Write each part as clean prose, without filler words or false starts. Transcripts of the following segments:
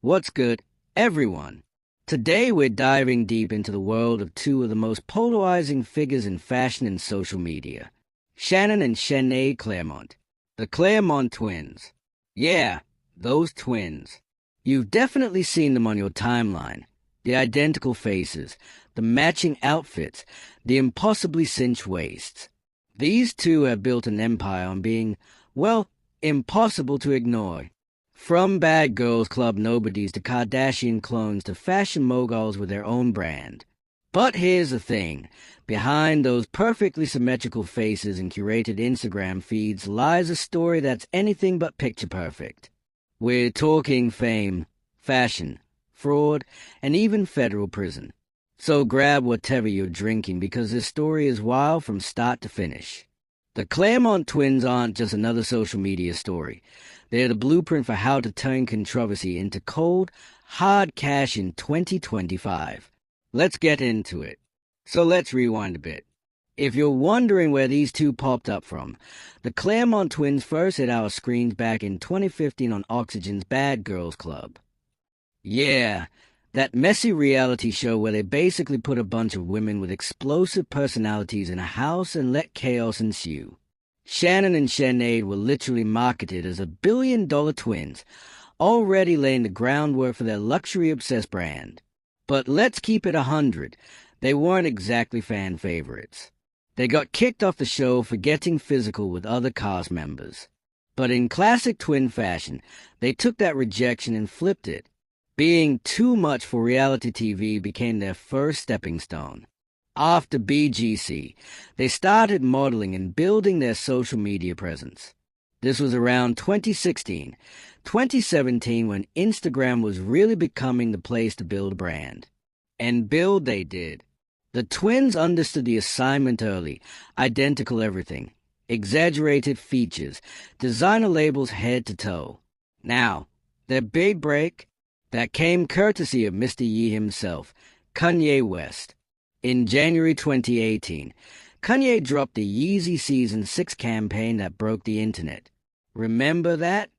What's good, everyone? Today we're diving deep into the world of two of the most polarizing figures in fashion and social media. Shannon and Shannade Clermont, the Clermont Twins. Yeah, those twins. You've definitely seen them on your timeline. The identical faces, the matching outfits, the impossibly cinched waists. These two have built an empire on being, well, impossible to ignore. From bad girls club nobodies to Kardashian clones to fashion moguls with their own brand. But here's the thing. Behind those perfectly symmetrical faces and curated Instagram feeds lies a story that's anything but picture perfect. We're talking fame, fashion, fraud, and even federal prison. So grab whatever you're drinking because this story is wild from start to finish. The Clermont Twins aren't just another social media story. They're the blueprint for how to turn controversy into cold, hard cash in 2025. Let's get into it. So let's rewind a bit. If you're wondering where these two popped up from, the Clermont Twins first hit our screens back in 2015 on Oxygen's Bad Girls Club. Yeah, that messy reality show where they basically put a bunch of women with explosive personalities in a house and let chaos ensue. Shannon and Shannade were literally marketed as $1 billion twins, already laying the groundwork for their luxury-obsessed brand. But let's keep it 100. They weren't exactly fan favorites. They got kicked off the show for getting physical with other cast members. But in classic twin fashion, they took that rejection and flipped it. Being too much for reality TV became their first stepping stone. After BGC, they started modeling and building their social media presence. This was around 2016, 2017 when Instagram was really becoming the place to build a brand. And build they did. The twins understood the assignment early, identical everything, exaggerated features, designer labels head to toe. Now, their big break, that came courtesy of Mr. Yee himself, Kanye West. In January 2018, Kanye dropped the Yeezy Season 6 campaign that broke the internet. Remember that?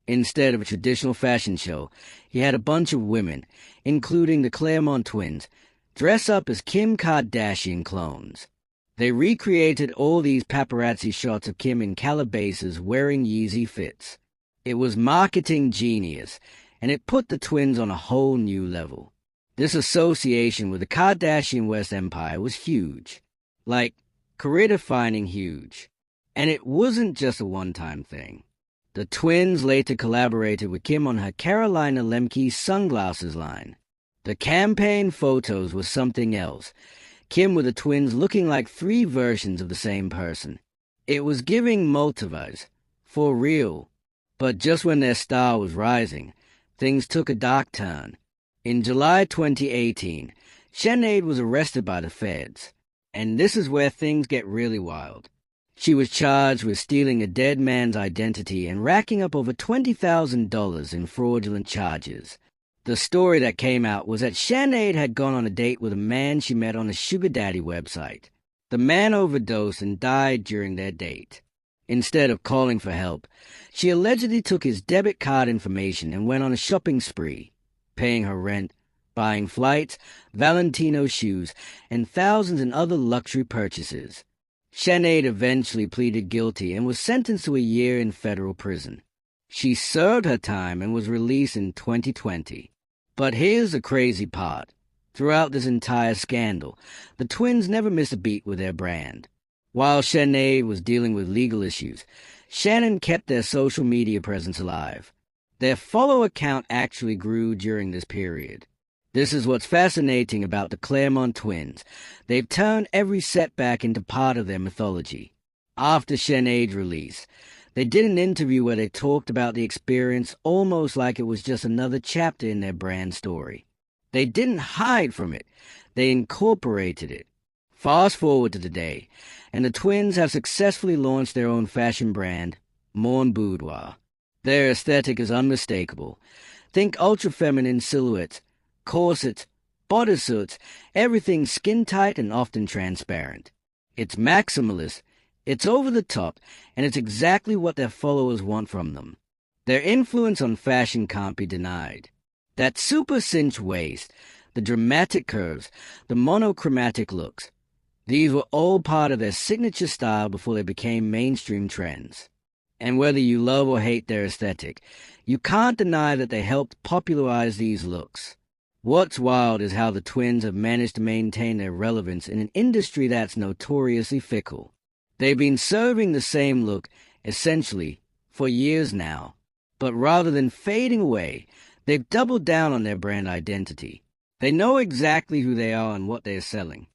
Instead of a traditional fashion show, he had a bunch of women, including the Clermont Twins, dress up as Kim Kardashian clones. They recreated all these paparazzi shots of Kim in Calabasas wearing Yeezy fits. It was marketing genius, and it put the twins on a whole new level. This association with the Kardashian West Empire was huge. Like, career-defining huge. And it wasn't just a one-time thing. The twins later collaborated with Kim on her Carolina Lemke sunglasses line. The campaign photos were something else. Kim with the twins looking like three versions of the same person. It was giving multiverse. For real. But just when their star was rising, things took a dark turn. In July 2018, Shannade was arrested by the feds. And this is where things get really wild. She was charged with stealing a dead man's identity and racking up over $20,000 in fraudulent charges. The story that came out was that Shannade had gone on a date with a man she met on a sugar daddy website. The man overdosed and died during their date. Instead of calling for help, she allegedly took his debit card information and went on a shopping spree, paying her rent, buying flights, Valentino shoes, and thousands in other luxury purchases. Shannade eventually pleaded guilty and was sentenced to a year in federal prison. She served her time and was released in 2020. But here's the crazy part. Throughout this entire scandal, the twins never missed a beat with their brand. While Shannade was dealing with legal issues, Shannon kept their social media presence alive. Their follower count actually grew during this period. This is what's fascinating about the Clermont Twins. They've turned every setback into part of their mythology. After Shannade's release, they did an interview where they talked about the experience almost like it was just another chapter in their brand story. They didn't hide from it. They incorporated it. Fast forward to today, and the twins have successfully launched their own fashion brand, Mon Boudoir. Their aesthetic is unmistakable. Think ultra-feminine silhouettes, corsets, bodysuits, everything skin-tight and often transparent. It's maximalist, it's over the top, and it's exactly what their followers want from them. Their influence on fashion can't be denied. That super cinch waist, the dramatic curves, the monochromatic looks. These were all part of their signature style before they became mainstream trends. And whether you love or hate their aesthetic, you can't deny that they helped popularize these looks. What's wild is how the twins have managed to maintain their relevance in an industry that's notoriously fickle. They've been serving the same look, essentially, for years now. But rather than fading away, they've doubled down on their brand identity. They know exactly who they are and what they're selling.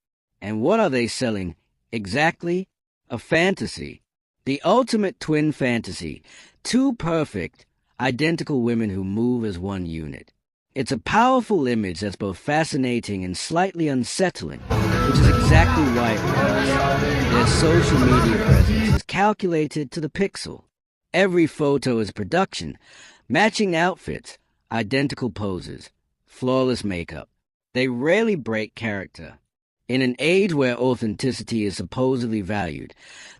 And what are they selling? Exactly? A fantasy. The ultimate twin fantasy. Two perfect, identical women who move as one unit. It's a powerful image that's both fascinating and slightly unsettling, which is exactly why it works. Their social media presence is calculated to the pixel. Every photo is production, matching outfits, identical poses, flawless makeup. They rarely break character. In an age where authenticity is supposedly valued,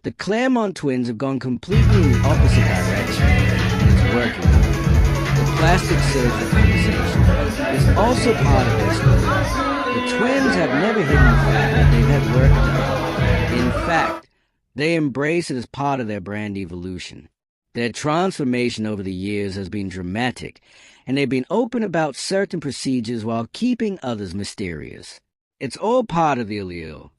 the Clermont twins have gone completely in the opposite direction, and it's working. The plastic surgery conversation is also part of this story. The twins have never hidden the fact that they've had work to do. In fact, they embrace it as part of their brand evolution. Their transformation over the years has been dramatic, and they've been open about certain procedures while keeping others mysterious. It's all part of the allure.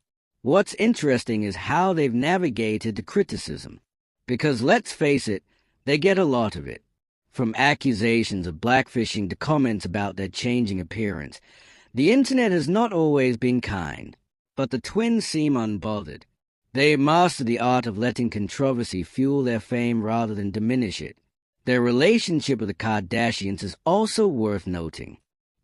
What's interesting is how they've navigated the criticism. Because let's face it, they get a lot of it. From accusations of blackfishing to comments about their changing appearance, the internet has not always been kind. But the twins seem unbothered. They master the art of letting controversy fuel their fame rather than diminish it. Their relationship with the Kardashians is also worth noting.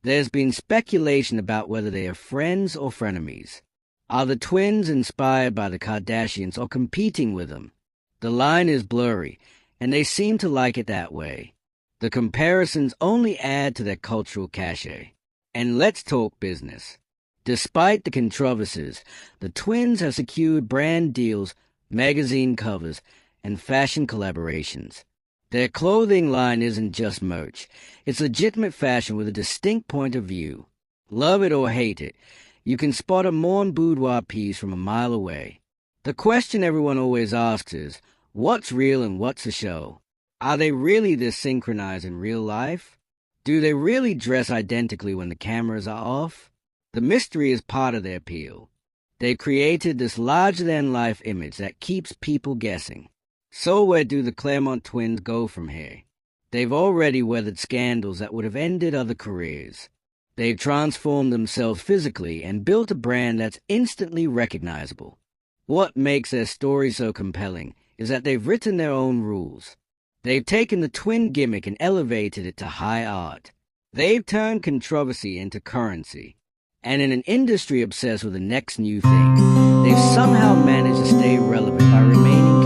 There's been speculation about whether they are friends or frenemies. Are the twins inspired by the Kardashians or competing with them? The line is blurry, and they seem to like it that way. The comparisons only add to their cultural cachet. And let's talk business. Despite the controversies, the twins have secured brand deals, magazine covers, and fashion collaborations. Their clothing line isn't just merch. It's legitimate fashion with a distinct point of view. Love it or hate it, you can spot a Morn boudoir piece from a mile away. The question everyone always asks is, what's real and what's a show? Are they really this synchronized in real life? Do they really dress identically when the cameras are off? The mystery is part of their appeal. They've created this larger-than-life image that keeps people guessing. So where do the Clermont twins go from here? They've already weathered scandals that would have ended other careers. They've transformed themselves physically and built a brand that's instantly recognizable. What makes their story so compelling is that they've written their own rules. They've taken the twin gimmick and elevated it to high art. They've turned controversy into currency. And in an industry obsessed with the next new thing, they've somehow managed to stay relevant by remaining